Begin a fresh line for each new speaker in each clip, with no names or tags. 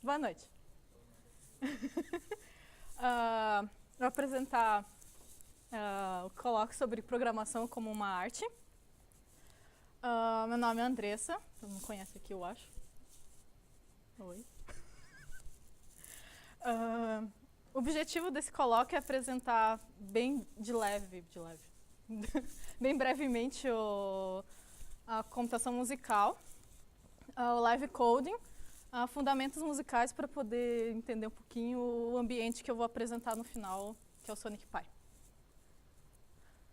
Boa noite. Vou apresentar o colóquio sobre programação como uma arte. Meu nome é Andressa, todo mundo conhece aqui, eu acho. Oi. O objetivo desse colóquio é apresentar bem de leve, bem brevemente a computação musical, o live coding, fundamentos musicais para poder entender um pouquinho o ambiente que eu vou apresentar no final, que é o Sonic Pi.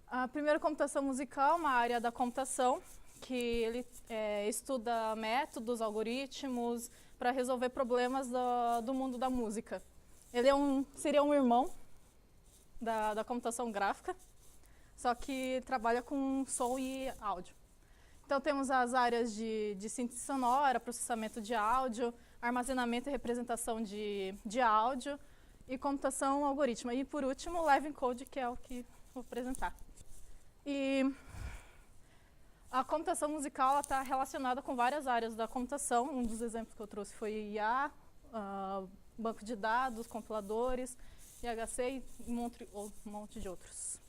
A primeira computação musical é uma área da computação que ele estuda métodos, algoritmos para resolver problemas do mundo da música. Ele seria um irmão da computação gráfica, só que trabalha com som e áudio. Então temos as áreas de síntese sonora, processamento de áudio, armazenamento e representação de áudio e computação algorítmica. E por último, o live code, que é o que vou apresentar. E a computação musical está relacionada com várias áreas da computação. Um dos exemplos que eu trouxe foi IA, banco de dados, compiladores, IHC e um monte de outros.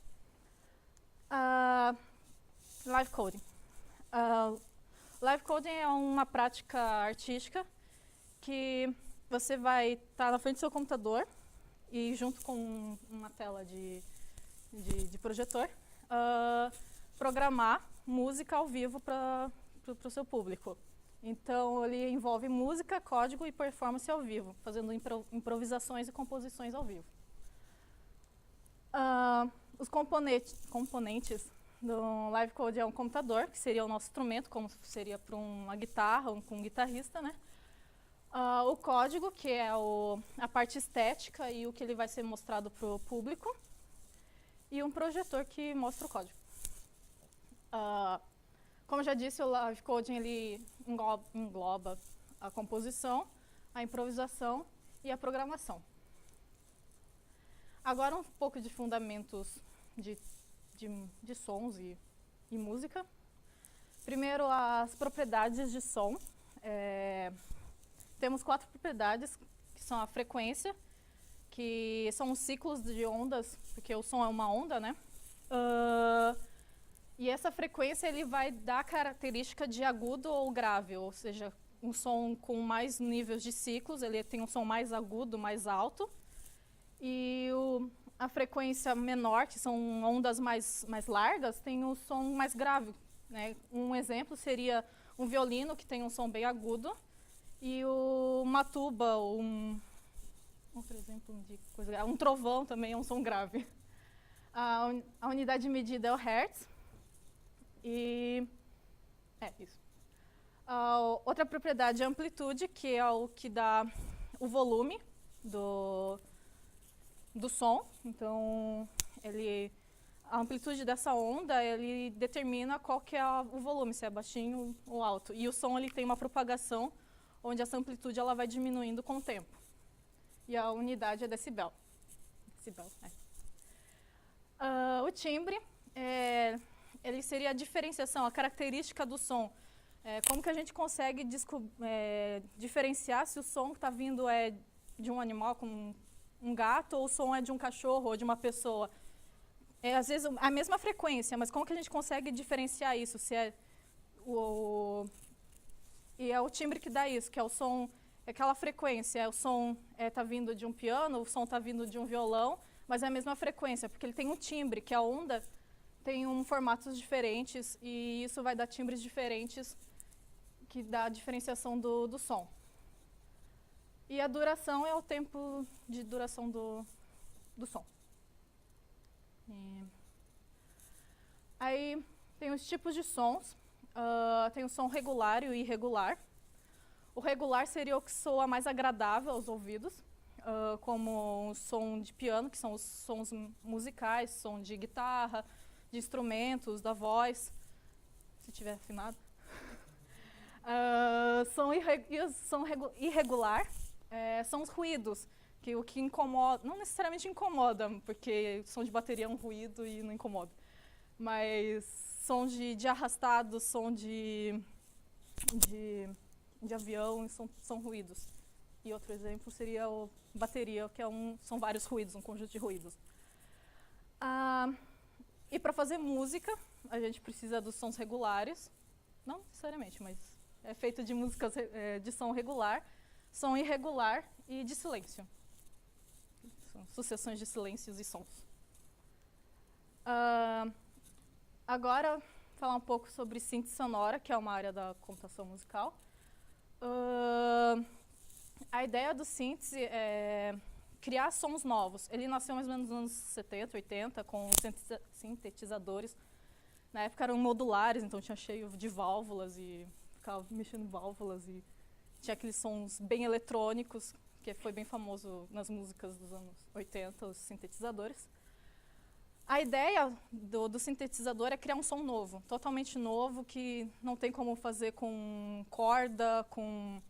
Live coding. Live coding é uma prática artística que você vai estar na frente do seu computador e junto com uma tela de projetor, programar música ao vivo para o seu público. Então, ele envolve música, código e performance ao vivo, fazendo improvisações e composições ao vivo. Os componentes do live code é um computador, que seria o nosso instrumento, como seria para uma guitarra ou com um guitarrista, né? O código, que é a parte estética e o que ele vai ser mostrado para o público. E um projetor que mostra o código. Como eu já disse, o live coding ele engloba a composição, a improvisação e a programação. Agora um pouco de fundamentos de sons e música. Primeiro, as propriedades de som. Temos 4 propriedades, que são a frequência, que são os ciclos de ondas, porque o som é uma onda, né? E essa frequência ele vai dar a característica de agudo ou grave, ou seja, um som com mais níveis de ciclos, ele tem um som mais agudo, mais alto. E a frequência menor, que são ondas mais largas, tem um som mais grave, né? Um exemplo seria um violino, que tem um som bem agudo, e uma tuba, outro exemplo de coisa, um trovão também é um som grave. A unidade de medida é o Hertz. E isso. Outra propriedade é a amplitude, que é o que dá o volume do som. Então, a amplitude dessa onda, ele determina qual que é o volume, se é baixinho ou alto. E o som ele tem uma propagação, onde essa amplitude ela vai diminuindo com o tempo. E a unidade é decibel. O timbre, ele seria a diferenciação, a característica do som. Como que a gente consegue diferenciar se o som que está vindo é de um animal, como um gato, ou o som é de um cachorro ou de uma pessoa? Às vezes a mesma frequência, mas como que a gente consegue diferenciar isso? E é o timbre que dá isso, que é o som, aquela frequência, o som está vindo de um piano, o som está vindo de um violão, mas é a mesma frequência, porque ele tem um timbre, que a onda tem formatos diferentes, e isso vai dar timbres diferentes, que dá a diferenciação do som. E a duração é o tempo de duração do som. Aí tem os tipos de sons. Tem o som regular e o irregular. O regular seria o que soa mais agradável aos ouvidos, como o som de piano, que são os sons musicais, som de guitarra, de instrumentos, da voz, se tiver afinado. Som irregular são os ruídos, o que incomoda, não necessariamente incomoda, porque som de bateria é um ruído e não incomoda, mas som de arrastado, som de avião, são ruídos E outro exemplo seria a bateria, que são vários ruídos, um conjunto de ruídos. E para fazer música, a gente precisa dos sons regulares. Não necessariamente, mas é feito de músicas de som regular, som irregular e de silêncio. São sucessões de silêncios e sons. Agora, falar um pouco sobre síntese sonora, que é uma área da computação musical. A ideia do síntese é criar sons novos. Ele nasceu mais ou menos nos anos 70, 80, com sintetizadores. Na época eram modulares, então tinha cheio de válvulas e ficava mexendo em válvulas. E tinha aqueles sons bem eletrônicos, que foi bem famoso nas músicas dos anos 80, os sintetizadores. A ideia do sintetizador é criar um som novo, totalmente novo, que não tem como fazer com corda, com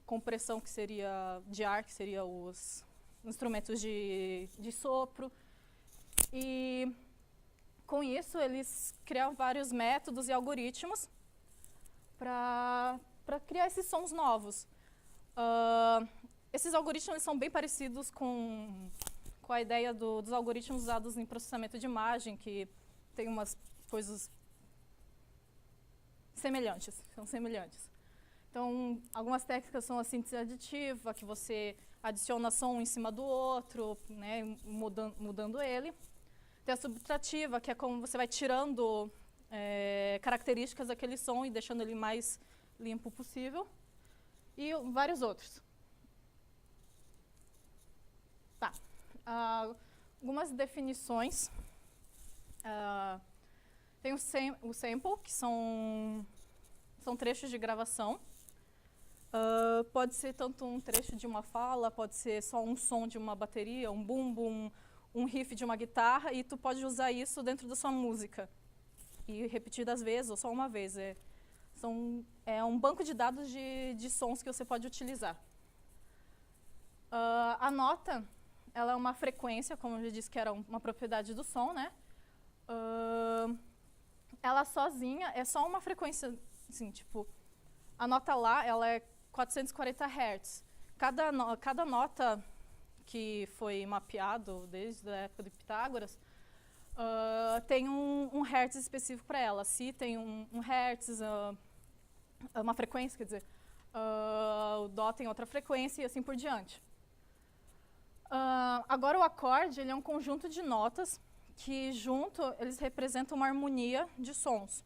compressão, que seria de ar, que seria os instrumentos de sopro. E com isso eles criam vários métodos e algoritmos para criar esses sons novos. Esses algoritmos são bem parecidos com a ideia dos algoritmos usados em processamento de imagem, que tem umas coisas semelhantes, são semelhantes. Então, algumas técnicas são a síntese aditiva, que você adiciona som em cima do outro, né, mudando ele. Tem a subtrativa, que é como você vai tirando características daquele som e deixando ele mais limpo possível. E vários outros. Tá. Algumas definições. Tem o sample, que são trechos de gravação. Pode ser tanto um trecho de uma fala, pode ser só um som de uma bateria, um bumbo, um riff de uma guitarra, e tu pode usar isso dentro da sua música. E repetidas vezes, ou só uma vez. É um banco de dados de sons que você pode utilizar. A nota, ela é uma frequência, como eu já disse que era uma propriedade do som, né? Ela sozinha é só uma frequência, assim, tipo, a nota lá, ela é 440 Hz. Cada nota que foi mapeado desde a época de Pitágoras tem um hertz específico para ela. Si tem um hertz, uma frequência, quer dizer, o dó tem outra frequência e assim por diante. Agora o acorde, ele é um conjunto de notas que junto eles representam uma harmonia de sons.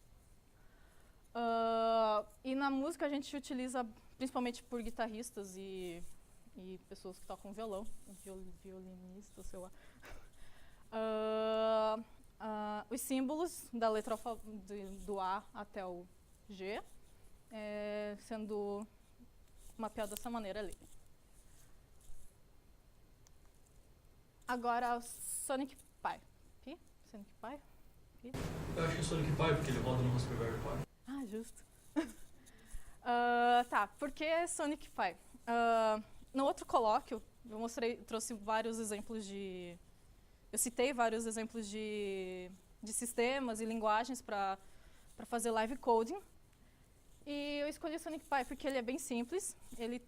E na música a gente utiliza, principalmente por guitarristas e pessoas que tocam violão, violinistas, sei lá, os símbolos da letra do A até o G, sendo mapeado dessa maneira ali. Agora o Sonic Pi. Sonic Pi?
Eu acho que é Sonic Pi, porque ele roda no Raspberry Pi.
Ah, justo. Tá, por que Sonic Pi? No outro colóquio, trouxe vários exemplos eu citei vários exemplos de sistemas e linguagens para fazer live coding. E eu escolhi o Sonic Pi porque ele é bem simples, ele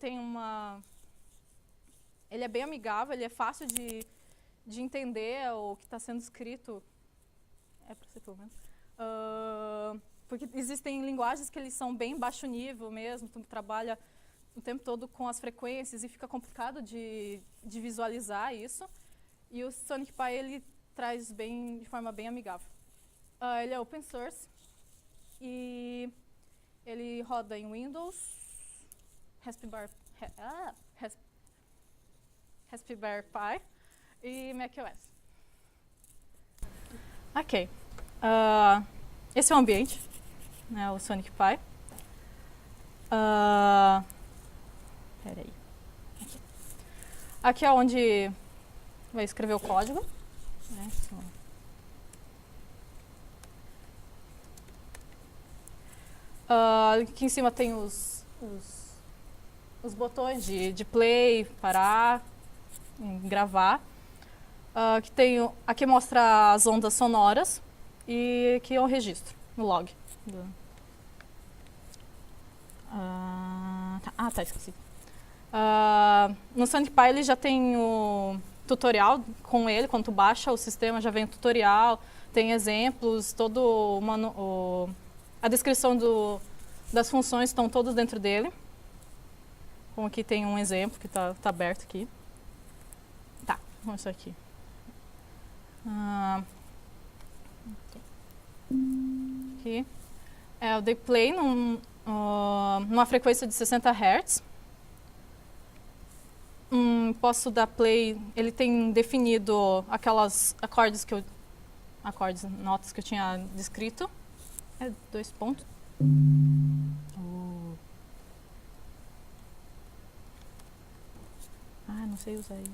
é bem amigável, ele é fácil de entender o que está sendo escrito. É para ser pelo menos. Porque existem linguagens que eles são bem baixo nível mesmo, tu trabalha o tempo todo com as frequências e fica complicado de visualizar isso. E o Sonic Pi, ele traz de forma bem amigável. Ele é open source e ele roda em Windows, Raspberry Pi e macOS. Ok. Esse é o ambiente, né, o Sonic Pi. Peraí. Aqui é onde vai escrever o código. Né, aqui em cima tem os botões de play, parar, gravar. Aqui mostra as ondas sonoras e aqui é o registro, o log. Tá, esqueci. No SonicPy ele já tem o tutorial com ele, quando tu baixa o sistema já vem o tutorial, tem exemplos, a descrição das funções estão todas dentro dele. Como aqui tem um exemplo que está aberto aqui. Tá, vamos mostrar aqui. Aqui. Eu dei play numa frequência de 60 Hz. Posso dar play, ele tem definido aquelas notas que eu tinha descrito. É 2 pontos. Não sei usar ele.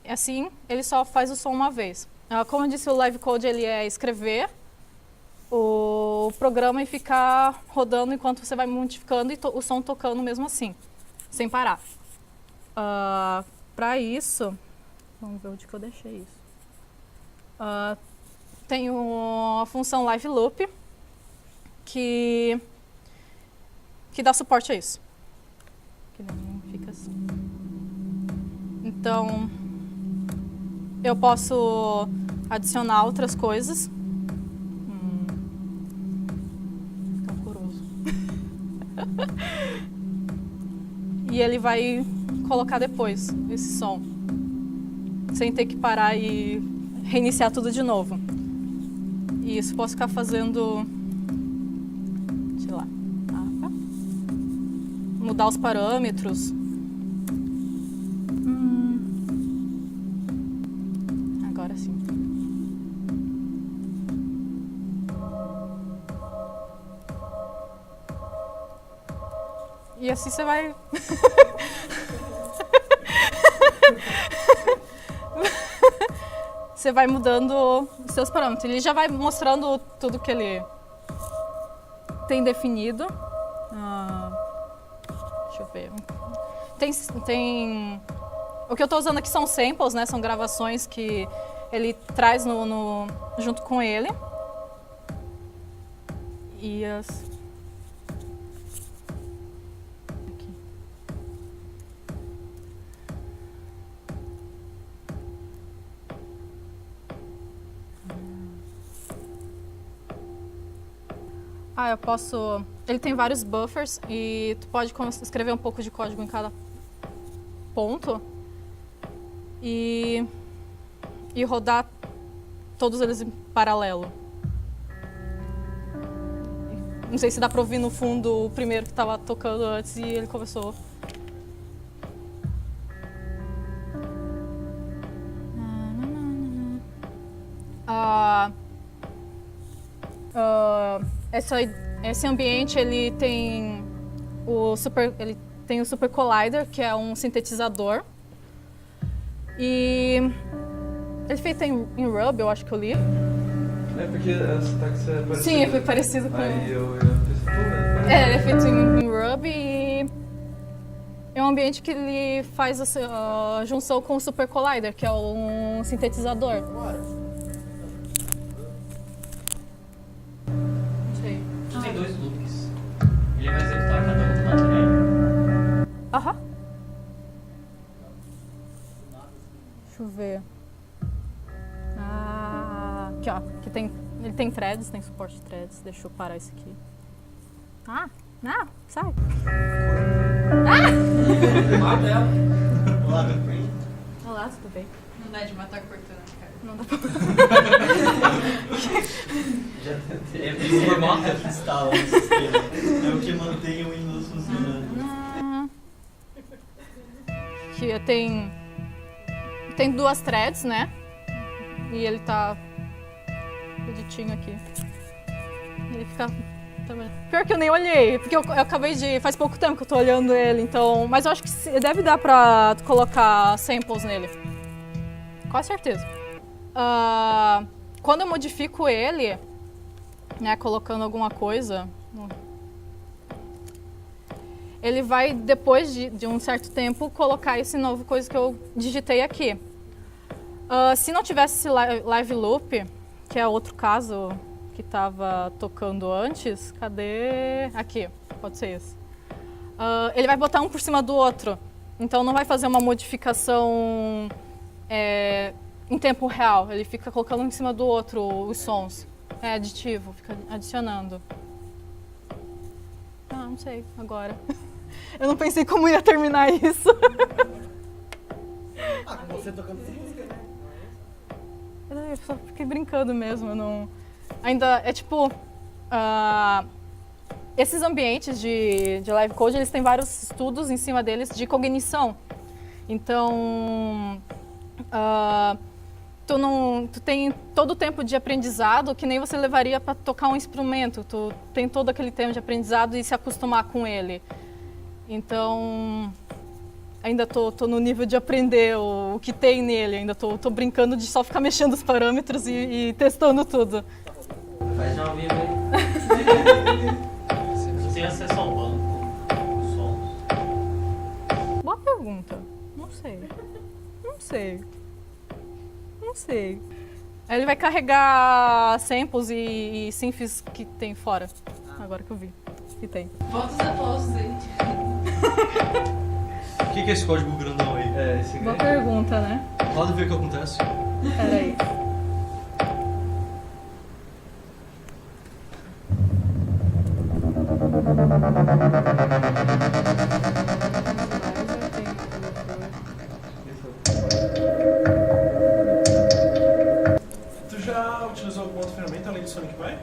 Assim, ele só faz o som uma vez. Como eu disse, o live code ele é escrever o programa e ficar rodando enquanto você vai modificando e o som tocando mesmo assim, sem parar. Para isso, vamos ver onde que eu deixei isso. Tem a função live loop que dá suporte a isso. Que nem fica assim. Então, eu posso adicionar outras coisas. Tá horroroso. E ele vai colocar depois esse som, sem ter que parar e reiniciar tudo de novo. E isso posso ficar fazendo, sei lá, mudar os parâmetros. Agora sim. E assim você vai... Você vai mudando os seus parâmetros. Ele já vai mostrando tudo que ele tem definido. Deixa eu ver. O que eu estou usando aqui são samples, né? São gravações que ele traz junto com ele. E as... eu posso... Ele tem vários buffers e tu pode escrever um pouco de código em cada ponto e rodar todos eles em paralelo. Não sei se dá pra ouvir no fundo o primeiro que estava tocando antes e ele começou. Esse ambiente ele tem o Super Collider, que é um sintetizador. E ele é feito em Ruby, eu acho que eu li.
É porque a sintaxe é parecida.
Sim, foi parecido com...
Aí eu pensei, pô,
ele é feito em Ruby e é um ambiente que ele faz a junção com o Super Collider, que é um sintetizador.
Tem 2 loops. Ele vai executar cada um do material.
Aham. Deixa eu ver. Aqui, ó. Ele tem threads, tem suporte de threads. Deixa eu parar isso aqui. Sai.
Olá, meu bem.
Olá, tudo bem?
Não dá de matar cortando, cara.
Não dá pra...
Já tentei. É o formato que instala no sistema. É o que mantém o Windows funcionando.
Aqui tem 2 threads, né? E ele tá bonitinho aqui. Ele fica... Pior que eu nem olhei, porque eu acabei de... Faz pouco tempo que eu tô olhando ele, então... Mas eu acho que deve dar pra colocar samples nele. Com certeza. Quando eu modifico ele, né, colocando alguma coisa... Ele vai, depois de um certo tempo, colocar esse novo coisa que eu digitei aqui. Se não tivesse esse live loop, que é outro caso que estava tocando antes, cadê? Aqui, pode ser esse. ele vai botar um por cima do outro. Então não vai fazer uma modificação em tempo real. Ele fica colocando um em cima do outro os sons. É aditivo, fica adicionando. Ah, não sei, agora. Eu não pensei como ia terminar isso.
Com você tocando essa música, né?
Eu só fiquei brincando mesmo, eu não... Ainda é tipo... esses ambientes de live code, eles têm vários estudos em cima deles de cognição. Então, tu tem todo o tempo de aprendizado que nem você levaria para tocar um instrumento. Tu tem todo aquele tempo de aprendizado e se acostumar com ele. Então, ainda tô no nível de aprender o que tem nele. Ainda tô brincando de só ficar mexendo os parâmetros e testando tudo.
Faz uma viva aí. Você tem acesso ao banco, os sons.
Boa pergunta. Não sei. Não sei. Não sei. Aí ele vai carregar samples e synths que tem fora. Agora que eu vi. Que tem.
Bota os aplausos aí.
O que é esse código grandão aí?
É, esse
Boa pergunta, né?
Roda e vê o que acontece.
Peraí.
Tu já utilizou alguma outra ferramenta além do Sonic Pi?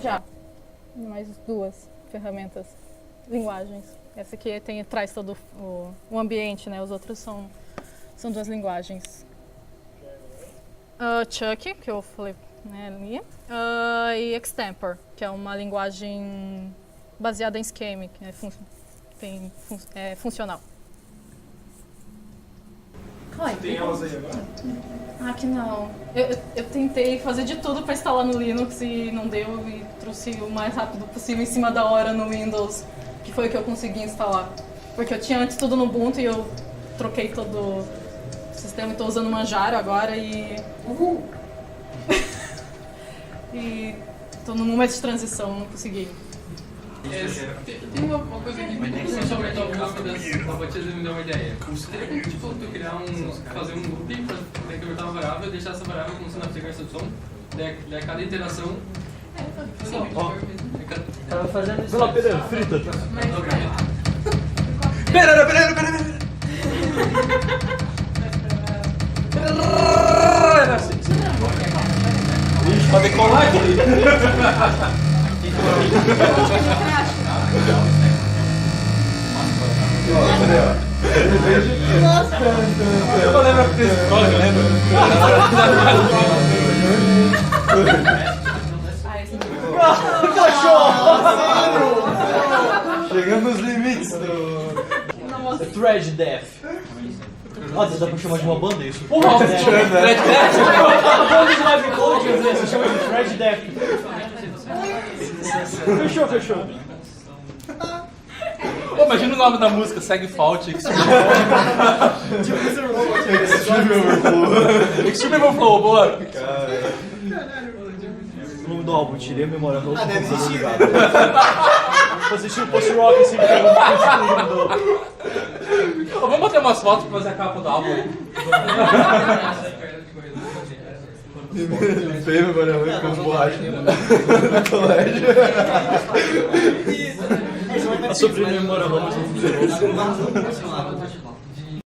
Já. Mais duas ferramentas. Linguagens. Essa aqui traz todo o ambiente, né? Os outros são duas linguagens. Chuck, que eu falei, né, ali. E Extempor, que é uma linguagem baseada em Scheme, que é funcional.
Tem elas aí agora?
Aqui não. Eu tentei fazer de tudo para instalar no Linux e não deu, e trouxe o mais rápido possível em cima da hora no Windows, que foi o que eu consegui instalar. Porque eu tinha antes tudo no Ubuntu e eu troquei todo o sistema e estou usando o Manjaro agora e... e estou num momento de transição, não consegui.
Tem uma coisa aqui que começou a aumentar um pouco da batida me deu uma ideia. Teria como tipo, tu criar fazer um loop pra decrementar uma variável e deixar essa variável como sendo a frequência do som? Daí cada interação.
Tava fazendo isso.
Vai lá, Pedro, frita. Ixi, pra decolar aqui. Eu lembro desse código, lembra? Chegando nos limites do... Thread Death. Nossa, dá pra chamar de uma banda isso? Porra, Thread Death? A banda de live code, você chama de Thread Death. Fechou.
Pô, imagina o nome da música, Segue Fault, Extreme Overflow, boa.
O nome do álbum, tirei a memória no outro.
Deve existir.
Fazer tipo post-rock assim,
Vamos bater umas fotos pra fazer a capa do álbum aí.
Feio, memória com borracha no colégio. A sua primeira memória não funcionou.